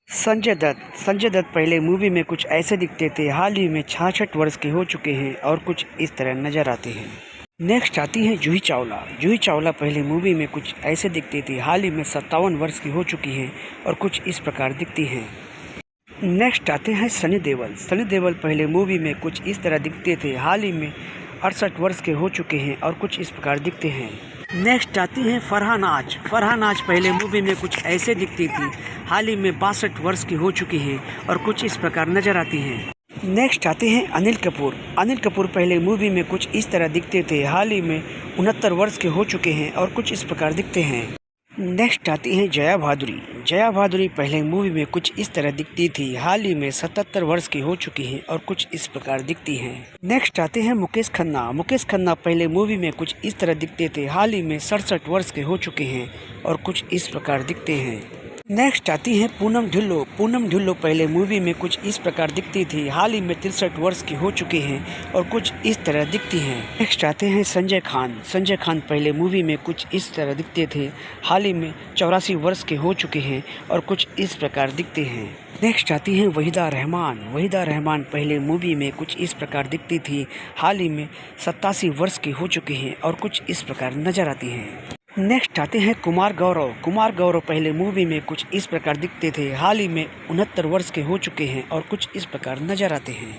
संजय दत्त पहले मूवी में कुछ ऐसे दिखते थे, हाल ही में 66 वर्ष के हो चुके हैं और कुछ इस तरह नजर आते हैं। नेक्स्ट आती हैं जूही चावला। जूही चावला पहले मूवी में कुछ ऐसे दिखती थी, हाल ही में 57 वर्ष की हो चुकी हैं और कुछ इस प्रकार दिखती हैं। नेक्स्ट आते हैं सनी देओल। सनी देओल पहले मूवी में कुछ इस तरह दिखते थे, हाल ही में 68 वर्ष के हो चुके हैं और कुछ इस प्रकार दिखते हैं। नेक्स्ट आती हैं फरहान आज। फरहान आज पहले मूवी में कुछ ऐसे दिखती थी, हाल ही में 62 वर्ष की हो चुकी हैं और कुछ इस प्रकार नजर आती हैं। नेक्स्ट आते हैं अनिल कपूर। अनिल कपूर पहले मूवी में कुछ इस तरह दिखते थे, हाल ही में 69 वर्ष के हो चुके हैं और कुछ इस प्रकार दिखते हैं। नेक्स्ट आती हैं जया भादुरी। जया भादुरी पहले मूवी में कुछ इस तरह दिखती थी, हाल ही में 77 वर्ष की हो चुकी हैं और कुछ इस प्रकार दिखती हैं। नेक्स्ट आते हैं मुकेश खन्ना। मुकेश खन्ना पहले मूवी में कुछ इस तरह दिखते थे, हाल ही में 67 वर्ष के हो चुके हैं और कुछ इस प्रकार दिखते हैं। नेक्स्ट आती हैं पूनम ढिल्लों। पूनम ढिल्लों पहले मूवी में कुछ इस प्रकार दिखती थी, हाल ही में 63 वर्ष की हो चुकी हैं और कुछ इस तरह दिखती हैं। नेक्स्ट आते हैं संजय खान। संजय खान पहले मूवी में कुछ इस तरह दिखते थे, हाल ही में 84 वर्ष के हो चुके हैं और कुछ इस प्रकार दिखते हैं। नेक्स्ट आती हैं वहीदा रहमान। वहीदा रहमान पहले मूवी में कुछ इस प्रकार दिखती थी, हाल ही में 87 वर्ष की हो चुकी हैं और कुछ इस प्रकार नजर आती हैं। नेक्स्ट आते हैं कुमार गौरव। कुमार गौरव पहले मूवी में कुछ इस प्रकार दिखते थे, हाल ही में 69 वर्ष के हो चुके हैं और कुछ इस प्रकार नजर आते हैं।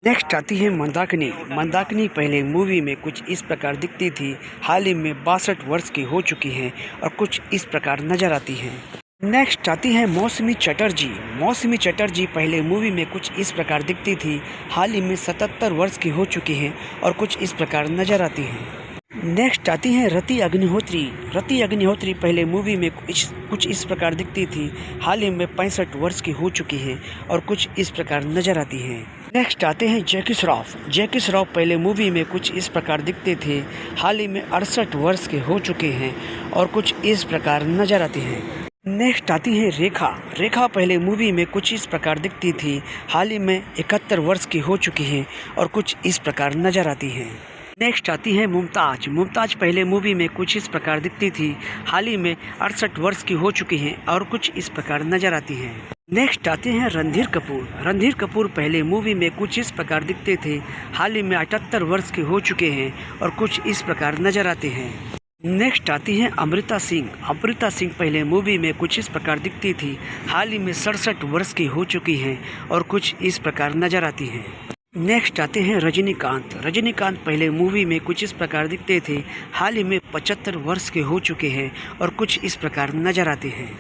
नेक्स्ट आती है मंदाकिनी। मंदाकिनी पहले मूवी में कुछ इस प्रकार दिखती थी, हाल ही में 62 वर्ष की हो चुकी हैं और कुछ इस प्रकार नजर आती हैं। नेक्स्ट आती है मौसमी चटर्जी। मौसमी चटर्जी पहले मूवी में कुछ इस प्रकार दिखती थी, हाल ही में 77 वर्ष की हो चुकी हैं और कुछ इस प्रकार नजर आती हैं। नेक्स्ट आती हैं रति अग्निहोत्री। रति अग्निहोत्री पहले मूवी में कुछ इस प्रकार दिखती थी, हाल ही में 65 वर्ष की हो चुकी हैं और कुछ इस प्रकार नजर आती हैं। नेक्स्ट आते हैं जैकी श्रॉफ। जैकी श्रॉफ पहले मूवी में कुछ इस प्रकार दिखते थे, हाल ही में 68 वर्ष के हो चुके हैं और कुछ इस प्रकार नजर आती हैं। नेक्स्ट आती है रेखा। रेखा पहले मूवी में कुछ इस प्रकार दिखती थी, हाल ही में 71 वर्ष की हो चुकी हैं और कुछ इस प्रकार नजर आती हैं। नेक्स्ट आती है मुमताज। मुमताज पहले मूवी में कुछ इस प्रकार दिखती थी, हाल ही में 68 वर्ष की हो चुकी हैं और कुछ इस प्रकार नजर आती हैं। नेक्स्ट आते हैं रणधीर कपूर। रणधीर कपूर पहले मूवी में कुछ इस प्रकार दिखते थे, हाल ही में 78 वर्ष के हो चुके हैं और कुछ इस प्रकार नजर आते हैं। नेक्स्ट आती हैं अमृता सिंह। अमृता सिंह पहले मूवी में कुछ इस प्रकार दिखती थी, हाल ही में 67 वर्ष की हो चुकी हैं और कुछ इस प्रकार नजर आती हैं। नेक्स्ट आते हैं रजनीकांत। रजनीकांत पहले मूवी में कुछ इस प्रकार दिखते थे, हाल ही में 75 वर्ष के हो चुके हैं और कुछ इस प्रकार नजर आते हैं।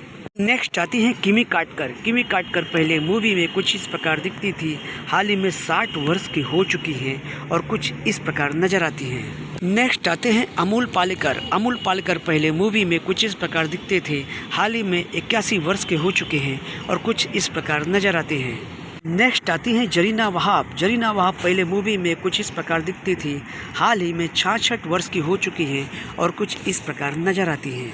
नेक्स्ट आती हैं किमी काटकर। किमी काटकर पहले मूवी में कुछ इस प्रकार दिखती थी, हाल ही में 60 वर्ष की हो चुकी हैं और कुछ इस प्रकार नजर आती हैं। नेक्स्ट आते हैं अमोल पालेकर। अमोल पालेकर पहले मूवी में कुछ इस प्रकार दिखते थे, हाल ही में 81 वर्ष के हो चुके हैं और कुछ इस प्रकार नजर आते हैं। नेक्स्ट आती हैं जरीना वहाब। जरीना वहाब पहले मूवी में कुछ इस प्रकार दिखती थी, हाल ही में 66 वर्ष की हो चुकी हैं और कुछ इस प्रकार नजर आती हैं।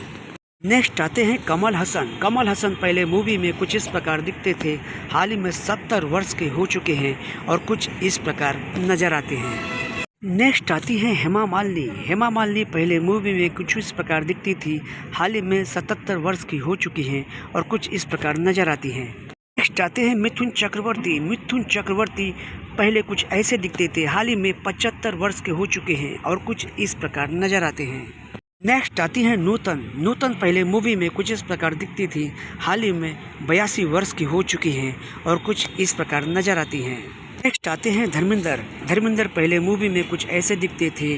नेक्स्ट आते हैं कमल हसन। कमल हसन पहले मूवी में कुछ इस प्रकार दिखते थे, हाल ही में 70 वर्ष के हो चुके हैं और कुछ इस प्रकार नजर आते हैं। नेक्स्ट आती है हेमा मालिनी। हेमा मालिनी पहले मूवी में कुछ इस प्रकार दिखती थी, हाल ही में 77 वर्ष की हो चुकी हैं और कुछ इस प्रकार नजर आती हैं। नेक्स्ट आते हैं मिथुन चक्रवर्ती। मिथुन चक्रवर्ती पहले कुछ ऐसे दिखते थे, हाल ही में 75 वर्ष के हो चुके हैं और कुछ इस प्रकार नजर आते हैं। नेक्स्ट आती हैं नूतन। नूतन पहले मूवी में कुछ इस प्रकार दिखती थी, हाल ही में 82 वर्ष की हो चुकी हैं और कुछ इस प्रकार नजर आती हैं। नेक्स्ट आते हैं धर्मेंद्र। धर्मेंद्र पहले मूवी में कुछ ऐसे दिखते थे,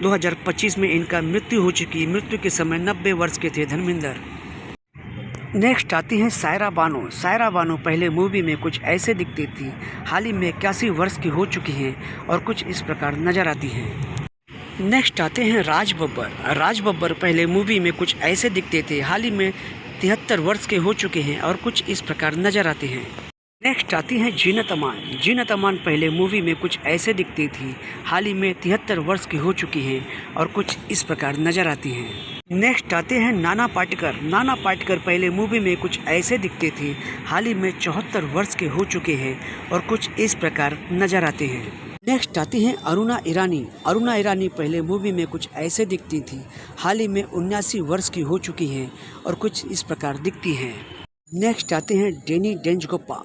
2025 में इनका मृत्यु हो चुकी। मृत्यु के समय 90 वर्ष के थे धर्मेंद्र। नेक्स्ट आती हैं सायरा बानो। सायरा बानो पहले मूवी में कुछ ऐसे दिखती थी, हाल ही में 81 वर्ष की हो चुकी हैं और कुछ इस प्रकार नजर आती हैं। नेक्स्ट आते हैं राज बब्बर। राज बब्बर पहले मूवी में कुछ ऐसे दिखते थे, हाल ही में 73 वर्ष के हो चुके हैं और कुछ इस प्रकार नजर आते हैं। नेक्स्ट आती हैं जीनत अमान। जीनत अमान पहले मूवी में कुछ ऐसे दिखती थी, हाल ही में 73 वर्ष की हो चुकी हैं और कुछ इस प्रकार नजर आती हैं। नेक्स्ट आते हैं नाना पाटेकर। नाना पाटेकर पहले मूवी में कुछ ऐसे दिखते थे, हाल ही में 74 वर्ष के हो चुके हैं और कुछ इस प्रकार नजर आते हैं। नेक्स्ट आती हैं अरुणा ईरानी। अरुणा ईरानी पहले मूवी में कुछ ऐसे दिखती थी, हाल ही में 79 वर्ष की हो चुकी हैं और कुछ इस प्रकार दिखती हैं। नेक्स्ट आते हैं डैनी डेंजगोप्पा।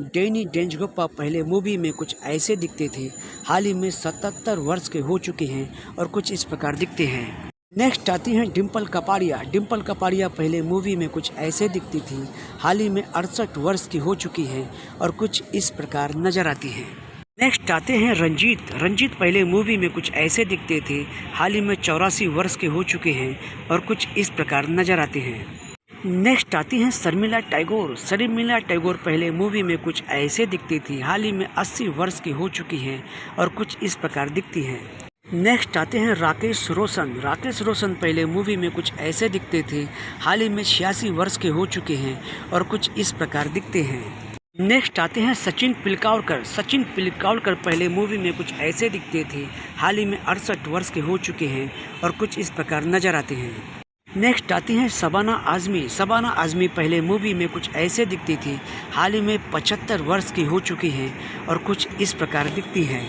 डैनी डेंजगोप्पा पहले मूवी में कुछ ऐसे दिखते थे, हाल ही में 77 वर्ष के हो चुके हैं और कुछ इस प्रकार दिखते हैं। नेक्स्ट आती हैं डिम्पल कपाड़िया। डिम्पल कपाड़िया पहले मूवी में कुछ ऐसे दिखती थी, हाल ही में 68 वर्ष की हो चुकी हैं और कुछ इस प्रकार नजर आती हैं। नेक्स्ट आते हैं रंजीत। रंजीत पहले मूवी में कुछ ऐसे दिखते थे, हाल ही में 84 वर्ष के हो चुके हैं और कुछ इस प्रकार नजर आते हैं। नेक्स्ट आती हैं शर्मिला टैगोर। शर्मिला टैगोर पहले मूवी में कुछ ऐसे दिखती थी, हाल ही में 80 वर्ष की हो चुकी हैं और कुछ इस प्रकार दिखती हैं। नेक्स्ट आते हैं राकेश रोशन। राकेश रोशन पहले मूवी में कुछ ऐसे दिखते थे, हाल ही में 86 वर्ष के हो चुके हैं और कुछ इस प्रकार दिखते हैं। नेक्स्ट आते हैं सचिन पिलगांवकर। सचिन पिलगांवकर पहले मूवी में कुछ ऐसे दिखते थे, हाल ही में 68 वर्ष के हो चुके हैं और कुछ इस प्रकार नजर आते हैं। नेक्स्ट आती हैं शबाना आज़मी। शबाना आज़मी पहले मूवी में कुछ ऐसे दिखती थी, हाल ही में 75 वर्ष की हो चुकी हैं और कुछ इस प्रकार दिखती हैं।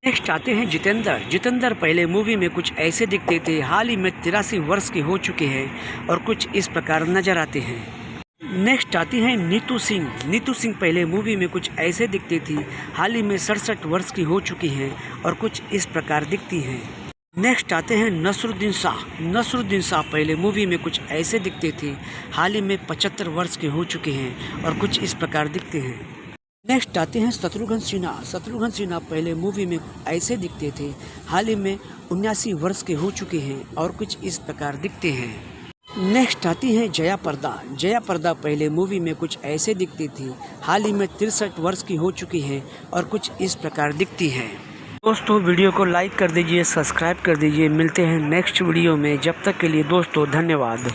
नेक्स्ट आते हैं जितेंद्र। जितेंद्र पहले मूवी में कुछ ऐसे दिखते थे, हाल ही में 83 वर्ष के हो चुके हैं और कुछ इस प्रकार नजर आते हैं। नेक्स्ट आती हैं नीतू सिंह। नीतू सिंह पहले मूवी में कुछ ऐसे दिखती थी, हाल ही में 67 वर्ष की हो चुकी हैं और कुछ इस प्रकार दिखती हैं। नेक्स्ट आते हैं नसरुद्दीन शाह। नसरुद्दीन शाह पहले मूवी में कुछ ऐसे दिखते थे, हाल ही में 75 वर्ष के हो चुके हैं और कुछ इस प्रकार दिखते हैं। नेक्स्ट आते हैं शत्रुघ्न सिन्हा। शत्रुघ्न सिन्हा पहले मूवी में ऐसे दिखते थे, हाल ही में 79 वर्ष के हो चुके हैं और कुछ इस प्रकार दिखते हैं। नेक्स्ट आती है जया प्रदा। जया प्रदा पहले मूवी में कुछ ऐसे दिखती थी, हाल ही में 63 वर्ष की हो चुकी हैं और कुछ इस प्रकार दिखती हैं। दोस्तों वीडियो को लाइक कर दीजिए, सब्सक्राइब कर दीजिए। मिलते हैं नेक्स्ट वीडियो में, जब तक के लिए दोस्तों धन्यवाद।